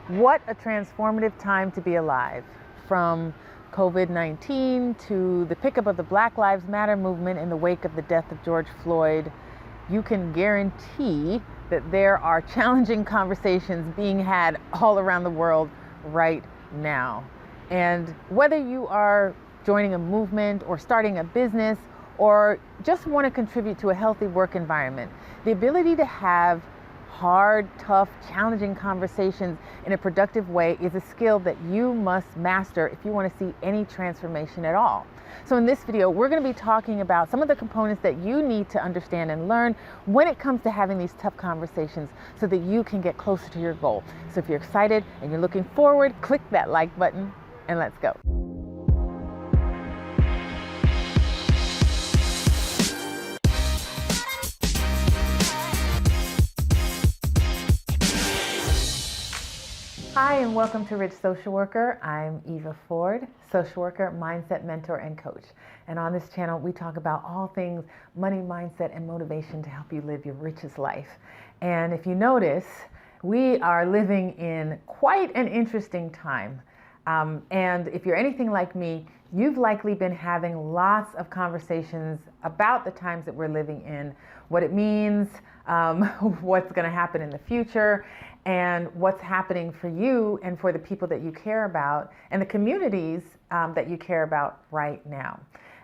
What a transformative time to be alive. From COVID-19 to the pickup of the Black Lives Matter movement in the wake of the death of George Floyd, you can guarantee that there are challenging conversations being had all around the world right now. And whether you are joining a movement or starting a business or just want to contribute to a healthy work environment, the ability to have hard, tough, challenging conversations in a productive way is a skill that you must master if you want to see any transformation at all. So in this video, we're going to be talking about some of the components that you need to understand and learn when it comes to having these tough conversations so that you can get closer to your goal. So if you're excited and you're looking forward, click that like button and let's go. Hi, and welcome to Rich Social Worker. I'm Eva Ford, social worker, mindset mentor, and coach. And on this channel, we talk about all things money, mindset, and motivation to help you live your richest life. And if you notice, we are living in quite an interesting time. And if you're anything like me, you've likely been having lots of conversations about the times that we're living in, what it means, what's going to happen in the future, and what's happening for you and for the people that you care about and the communities that you care about right now.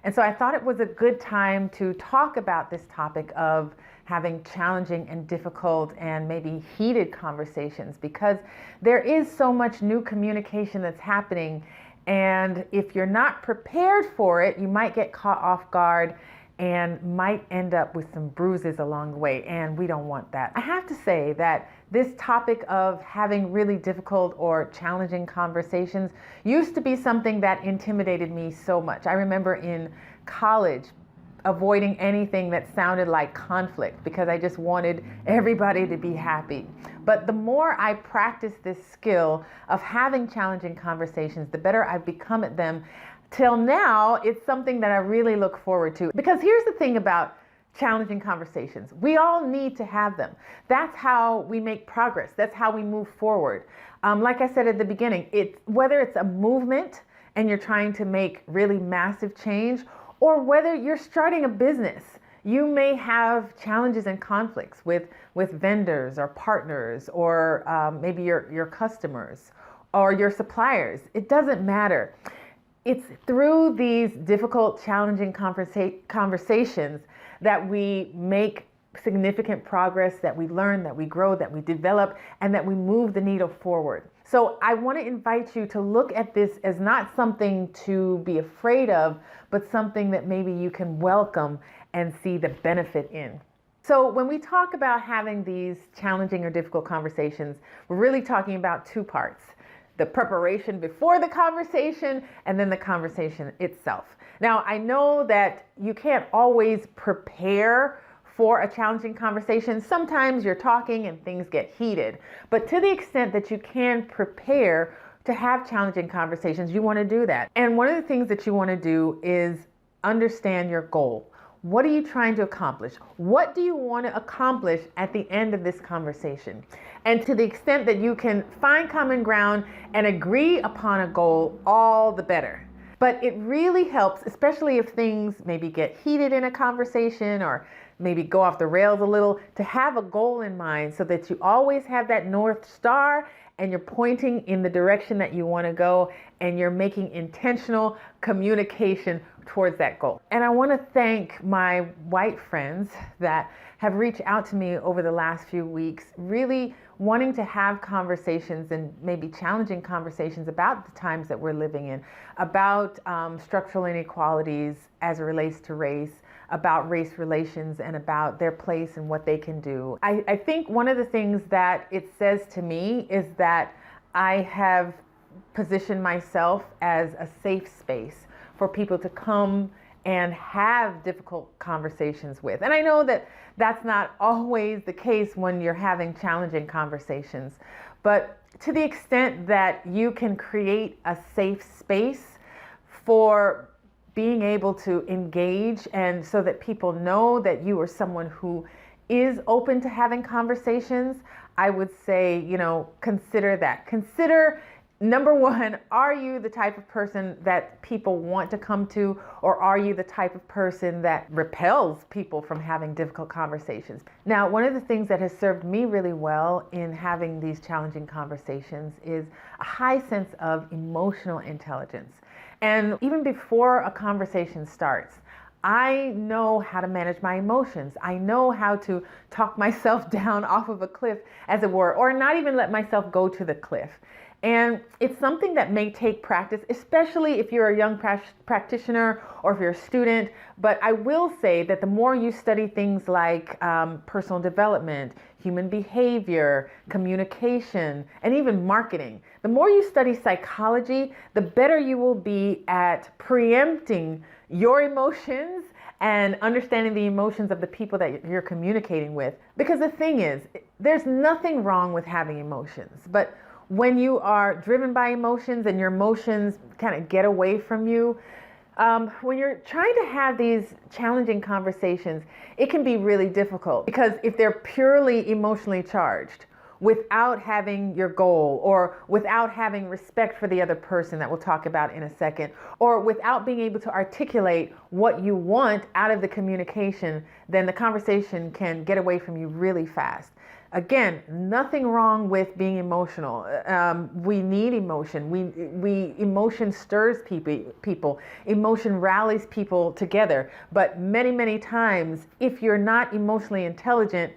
And so I thought it was a good time to talk about this topic of having challenging and difficult and maybe heated conversations, because there is so much new communication that's happening. And if you're not prepared for it, you might get caught off guard and might end up with some bruises along the way, and we don't want that. I have to say that this topic of having really difficult or challenging conversations used to be something that intimidated me so much. I remember in college avoiding anything that sounded like conflict because I just wanted everybody to be happy. But the more I practice this skill of having challenging conversations, the better I've become at them. Till now, it's something that I really look forward to. Because here's the thing about challenging conversations. We all need to have them. That's how we make progress. That's how we move forward. Like I said at the beginning, whether it's a movement and you're trying to make really massive change, or whether you're starting a business, you may have challenges and conflicts with vendors or partners or maybe your customers or your suppliers. It doesn't matter. It's through these difficult, challenging conversations that we make significant progress, that we learn, that we grow, that we develop, and that we move the needle forward. So I want to invite you to look at this as not something to be afraid of, but something that maybe you can welcome and see the benefit in. So when we talk about having these challenging or difficult conversations, we're really talking about two parts: the preparation before the conversation, and then the conversation itself. Now, I know that you can't always prepare for a challenging conversation. Sometimes you're talking and things get heated, but to the extent that you can prepare to have challenging conversations, you want to do that. And one of the things that you want to do is understand your goal. What are you trying to accomplish? What do you want to accomplish at the end of this conversation? And to the extent that you can find common ground and agree upon a goal, all the better. But it really helps, especially if things maybe get heated in a conversation or maybe go off the rails a little, to have a goal in mind so that you always have that North Star and you're pointing in the direction that you want to go and you're making intentional communication towards that goal. And I want to thank my white friends that have reached out to me over the last few weeks, really wanting to have conversations and maybe challenging conversations about the times that we're living in, about structural inequalities as it relates to race, about race relations, and about their place and what they can do. I think one of the things that it says to me is that I have positioned myself as a safe space for people to come and have difficult conversations with. And I know that that's not always the case when you're having challenging conversations, but to the extent that you can create a safe space for being able to engage, and so that people know that you are someone who is open to having conversations, I would say, consider that. Consider, number one, are you the type of person that people want to come to, or are you the type of person that repels people from having difficult conversations? Now, one of the things that has served me really well in having these challenging conversations is a high sense of emotional intelligence. And even before a conversation starts, I know how to manage my emotions. I know how to talk myself down off of a cliff, as it were, or not even let myself go to the cliff. And it's something that may take practice, especially if you're a young practitioner or if you're a student. But I will say that the more you study things like personal development, human behavior, communication, and even marketing, the more you study psychology, the better you will be at preempting your emotions and understanding the emotions of the people that you're communicating with. Because the thing is, there's nothing wrong with having emotions, but when you are driven by emotions and your emotions kind of get away from you, when you're trying to have these challenging conversations, it can be really difficult, because if they're purely emotionally charged, without having your goal, or without having respect for the other person that we'll talk about in a second, or without being able to articulate what you want out of the communication, then the conversation can get away from you really fast. Again, nothing wrong with being emotional. We need emotion. Emotion stirs people. Emotion rallies people together. But many, many times, if you're not emotionally intelligent,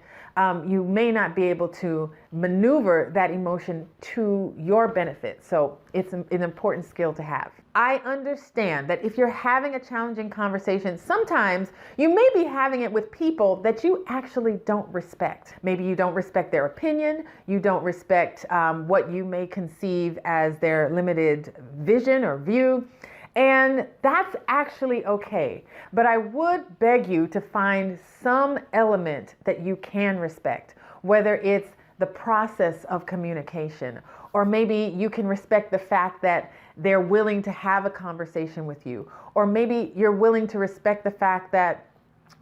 you may not be able to maneuver that emotion to your benefit. So it's an important skill to have. I understand that if you're having a challenging conversation, sometimes you may be having it with people that you actually don't respect. Maybe you don't respect their opinion, you don't respect what you may conceive as their limited vision or view. And that's actually okay. But I would beg you to find some element that you can respect, whether it's the process of communication, or maybe you can respect the fact that they're willing to have a conversation with you, or maybe you're willing to respect the fact that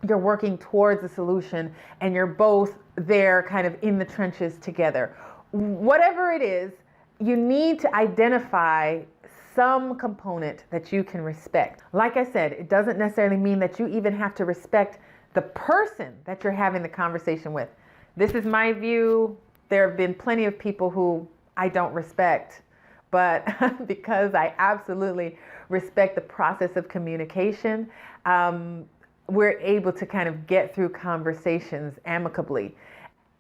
you're working towards a solution and you're both there kind of in the trenches together. Whatever it is, you need to identify some component that you can respect. Like I said, it doesn't necessarily mean that you even have to respect the person that you're having the conversation with. This is my view. There have been plenty of people who I don't respect, but because I absolutely respect the process of communication, we're able to kind of get through conversations amicably.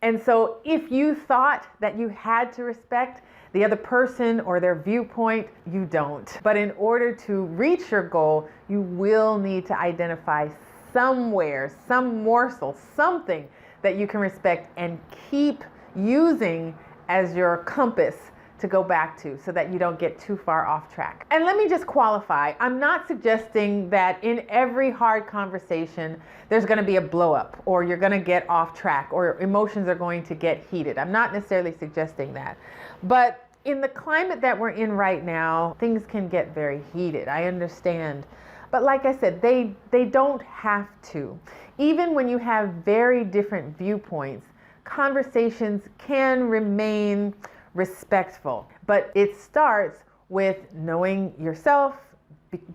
And so if you thought that you had to respect the other person or their viewpoint, you don't. But in order to reach your goal, you will need to identify somewhere, some morsel, something that you can respect and keep using as your compass to go back to, so that you don't get too far off track. And let me just qualify, I'm not suggesting that in every hard conversation there's going to be a blow up, or you're going to get off track, or emotions are going to get heated. I'm not necessarily suggesting that. But in the climate that we're in right now, things can get very heated. I understand. But like I said, they don't have to. Even when you have very different viewpoints, conversations can remain respectful. But it starts with knowing yourself,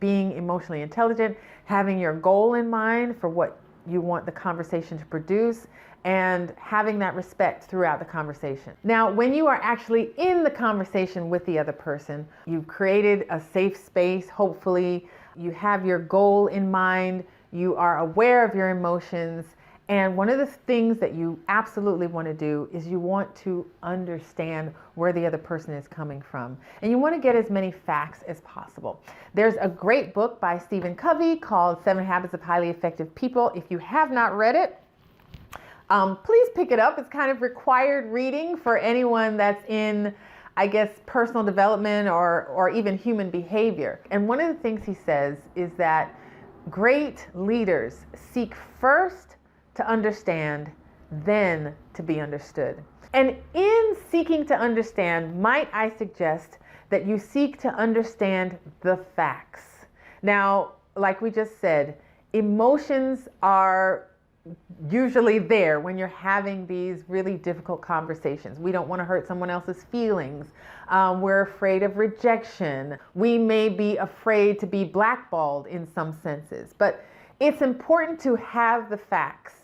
being emotionally intelligent, having your goal in mind for what you want the conversation to produce, and having that respect throughout the conversation. Now, when you are actually in the conversation with the other person, you've created a safe space, hopefully, you have your goal in mind, you are aware of your emotions, and one of the things that you absolutely want to do is you want to understand where the other person is coming from. And you want to get as many facts as possible. There's a great book by Stephen Covey called 7 Habits of Highly Effective People. If you have not read it, please pick it up. It's kind of required reading for anyone that's in, I guess, personal development or even human behavior. And one of the things he says is that great leaders seek first to understand, then to be understood. And in seeking to understand, might I suggest that you seek to understand the facts. Now, like we just said, emotions are usually there when you're having these really difficult conversations. We don't want to hurt someone else's feelings. We're afraid of rejection. We may be afraid to be blackballed in some senses. But it's important to have the facts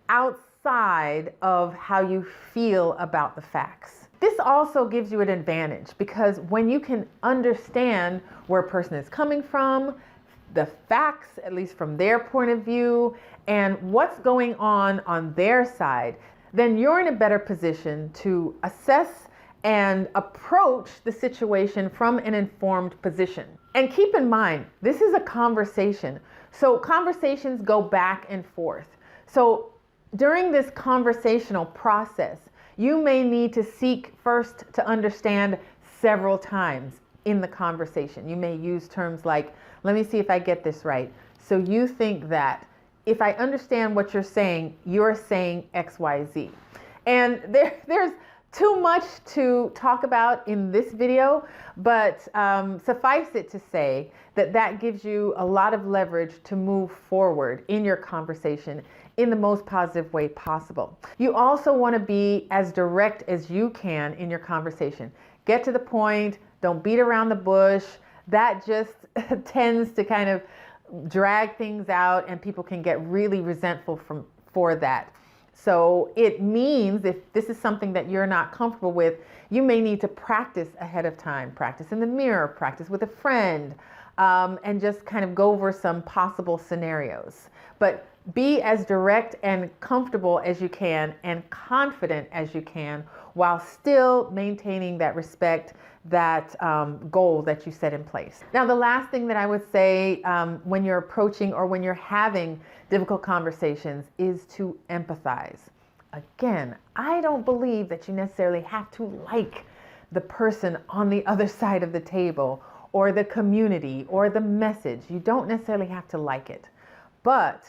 outside of how you feel about the facts. This also gives you an advantage because when you can understand where a person is coming from, the facts, at least from their point of view, and what's going on their side, then you're in a better position to assess and approach the situation from an informed position. And keep in mind, this is a conversation. So conversations go back and forth. So during this conversational process, you may need to seek first to understand several times in the conversation. You may use terms like, let me see if I get this right. So you think that if I understand what you're saying X, Y, Z. And there's too much to talk about in this video, but suffice it to say that gives you a lot of leverage to move forward in your conversation in the most positive way possible. You also want to be as direct as you can in your conversation. Get to the point, don't beat around the bush. That just tends to kind of drag things out and people can get really resentful for that. So it means if this is something that you're not comfortable with, you may need to practice ahead of time. Practice in the mirror, practice with a friend, and just kind of go over some possible scenarios. But be as direct and comfortable as you can and confident as you can while still maintaining that respect, that goal that you set in place. Now, the last thing that I would say when you're approaching or when you're having difficult conversations is to empathize. Again, I don't believe that you necessarily have to like the person on the other side of the table or the community or the message. You don't necessarily have to like it. But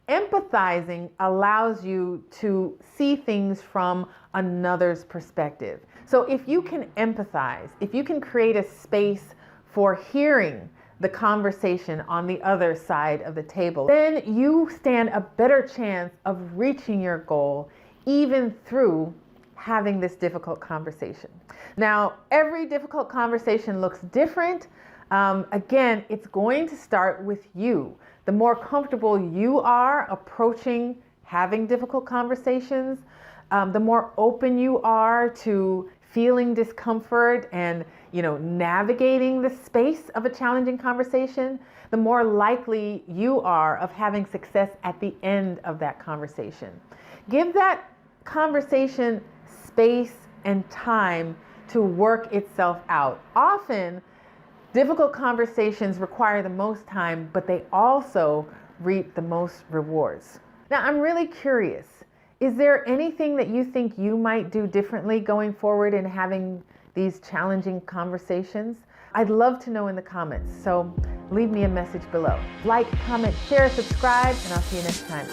empathizing allows you to see things from another's perspective. So if you can empathize, if you can create a space for hearing the conversation on the other side of the table, then you stand a better chance of reaching your goal even through having this difficult conversation. Now, every difficult conversation looks different. Again, it's going to start with you. The more comfortable you are approaching having difficult conversations, the more open you are to feeling discomfort and, navigating the space of a challenging conversation, the more likely you are of having success at the end of that conversation. Give that conversation space and time to work itself out. Often, difficult conversations require the most time, but they also reap the most rewards. Now, I'm really curious. Is there anything that you think you might do differently going forward in having these challenging conversations? I'd love to know in the comments, so leave me a message below. Like, comment, share, subscribe, and I'll see you next time.